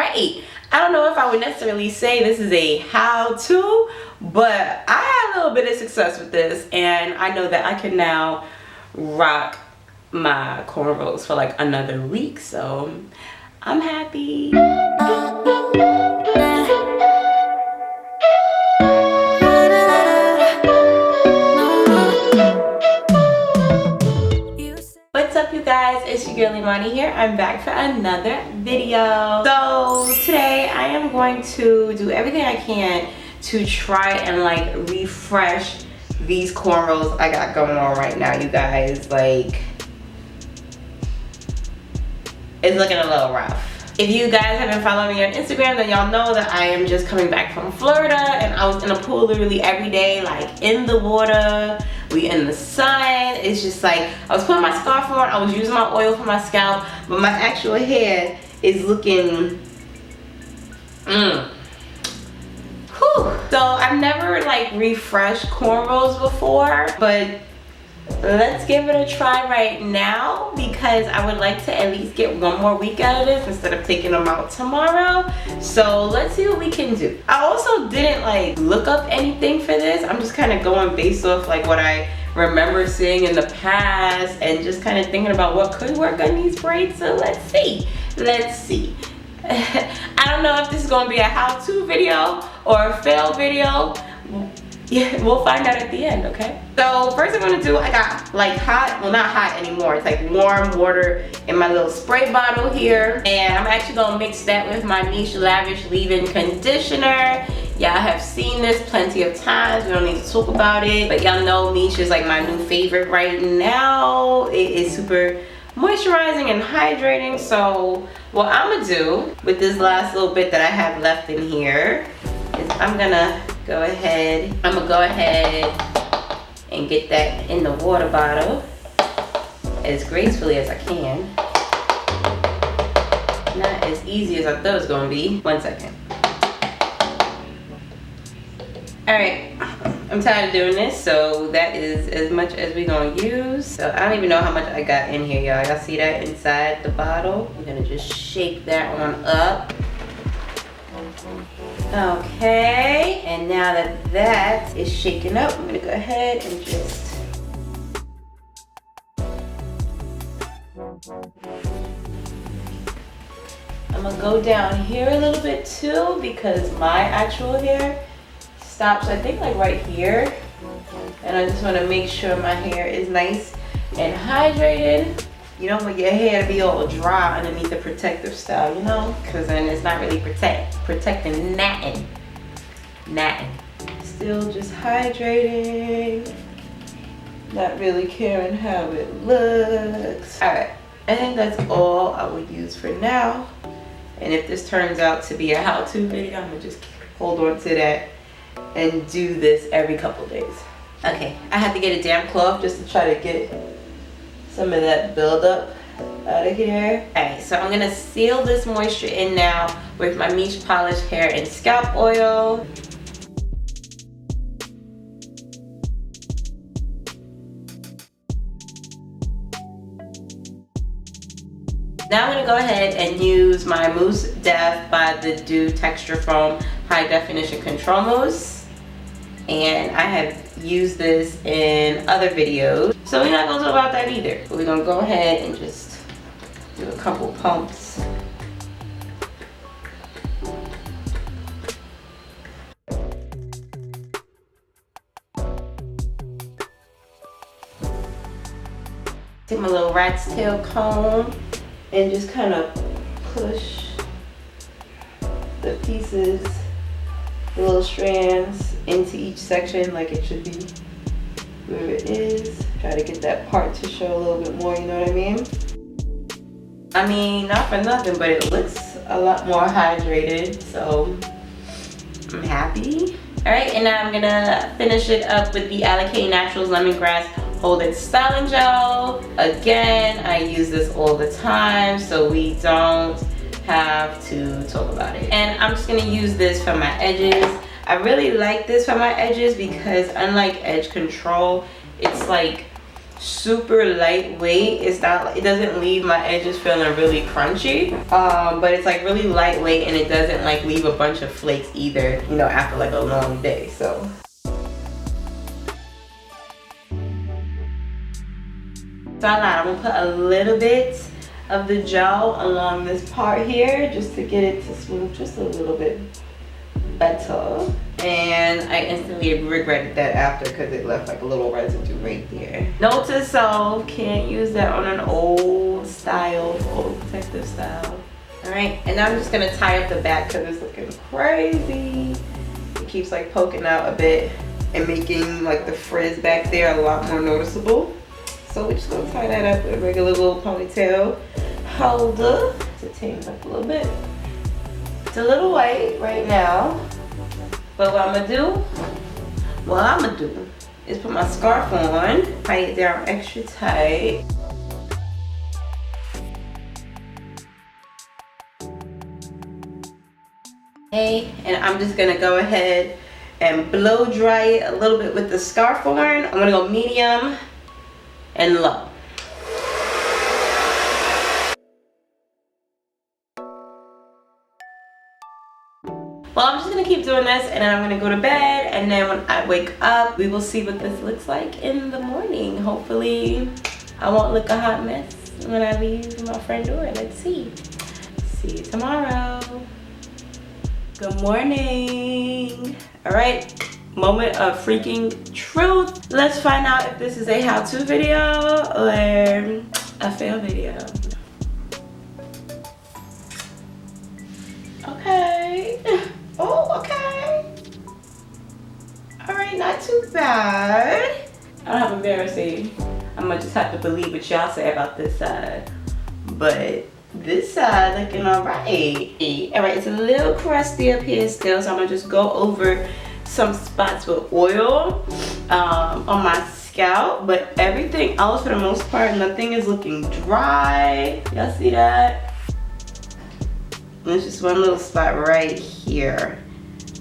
right. I don't know if I would necessarily say this is a how-to, but I had a little bit of success with this, and I know that I can now rock my cornrows for like another week, so I'm happy. What's up, you guys? It's your girl Imani here. I'm back for another video. So today I am going to do everything I can to try and like refresh these cornrows I got going on right now, you guys. Like, it's looking a little rough. If you guys haven't followed me on Instagram, then y'all know that I am just coming back from Florida, and I was in a pool literally every day, like in the water, we in the sun. It's just like, I was putting my scarf on, I was using my oil for my scalp, but my actual hair is looking, Whew. So I've never like refreshed cornrows before, but let's give it a try right now because I would like to at least get one more week out of this instead of taking them out tomorrow. So let's see what we can do. I also didn't like look up anything for this. I'm just kind of going based off like what I remember seeing in the past and just kind of thinking about what could work on these braids. So let's see. I don't know if this is going to be a how-to video or a fail video. Yeah, we'll find out at the end, okay? So first I'm gonna do, I got like hot, well not hot anymore, it's like warm water in my little spray bottle here. And I'm actually gonna mix that with my Niche Lavish Leave-In Conditioner. Y'all have seen this plenty of times, we don't need to talk about it. But y'all know Niche is like my new favorite right now. It is super moisturizing and hydrating. So what I'm gonna do with this last little bit that I have left in here is I'm gonna go ahead and get that in the water bottle as gracefully as I can. Not as easy as I thought it was gonna be. 1 second. Alright, I'm tired of doing this, so that is as much as we're gonna use. So I don't even know how much I got in here, y'all. Y'all see that inside the bottle? I'm gonna just shake that one up. Okay, and now that that is shaken up, I'm gonna go ahead and just I'm gonna go down here a little bit too because my actual hair stops, I think, like right here, and I just want to make sure my hair is nice and hydrated. You don't want your hair to be all dry underneath the protective style, you know? Because then it's not really protecting nothing. Still just hydrating. Not really caring how it looks. Alright, I think that's all I would use for now. And if this turns out to be a how-to video, I'm going to just hold on to that and do this every couple days. Okay, I have to get a damp cloth just to try to get some of that buildup out of here. Alright, so I'm gonna seal this moisture in now with my Niche Polish Hair and Scalp Oil. Now I'm gonna go ahead and use my Mousse Def by the Dew Texture Foam High Definition Control Mousse. And I have used this in other videos, so we're not gonna talk about that either. But we're gonna go ahead and just do a couple pumps. Take my little rat's tail comb and just kind of push the pieces, the little strands into each section like it should be where it is. Try to get that part to show a little bit more, you know what I mean? I mean, not for nothing, but it looks a lot more hydrated, so I'm happy. All right, and now I'm gonna finish it up with the Allocate Naturals Lemongrass Hold It Styling Gel. Again, I use this all the time, so we don't have to talk about it. And I'm just gonna use this for my edges. I really like this for my edges because unlike edge control, it's like super lightweight. It's not, it doesn't leave my edges feeling really crunchy, but it's like really lightweight, and it doesn't like leave a bunch of flakes either, you know, after like a long day. So I'm gonna put a little bit of the gel along this part here just to get it to smooth just a little bit better. And I instantly regretted that after because it left like a little residue right there. Note to self, can't use that on an old style, old protective style. All right, and now I'm just gonna tie up the back because it's looking crazy. It keeps like poking out a bit and making like the frizz back there a lot more noticeable. So we're just gonna tie that up with a regular little ponytail holder to tame it up a little bit. It's a little white right now, but what I'm gonna do is put my scarf on, tie it down extra tight. Okay, and I'm just gonna go ahead and blow dry it a little bit with the scarf on. I'm gonna go medium and low. Well, I'm just gonna keep doing this, and then I'm gonna go to bed, and then when I wake up, we will see what this looks like in the morning. Hopefully, I won't look a hot mess when I leave my front door. Let's see. See you tomorrow. Good morning. All right, moment of freaking truth. Let's find out if this is a how-to video or a fail video. Okay. Oh, okay. All right, not too bad. I don't have embarrassing. I'm gonna just have to believe what y'all say about this side. But this side looking all right. All right, it's a little crusty up here still, so I'm gonna just go over some spots with oil on my scalp, but everything else for the most part, nothing is looking dry. Y'all see that? There's just one little spot right here,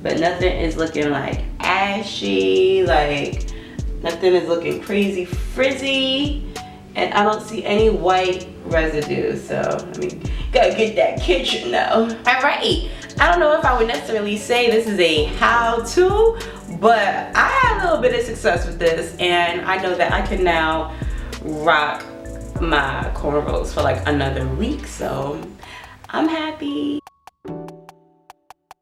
but nothing is looking like ashy, like nothing is looking crazy frizzy, and I don't see any white residue. So I mean, gotta get that kitchen though. All right, I don't know if I would necessarily say this is a how-to, but I had a little bit of success with this, and I know that I can now rock my cornrows for like another week, so I'm happy.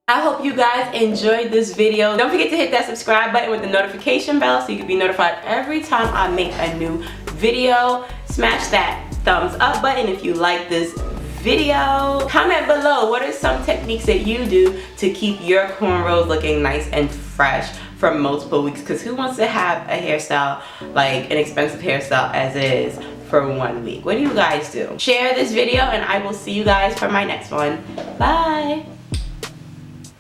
I hope you guys enjoyed this video. Don't forget to hit that subscribe button with the notification bell so you can be notified every time I make a new video. Smash that thumbs up button if you like this video. Comment below, what are some techniques that you do to keep your cornrows looking nice and fresh for multiple weeks? Because who wants to have a hairstyle, like an expensive hairstyle as is, for 1 week? What do you guys do? Share this video, and I will see you guys for my next one. Bye.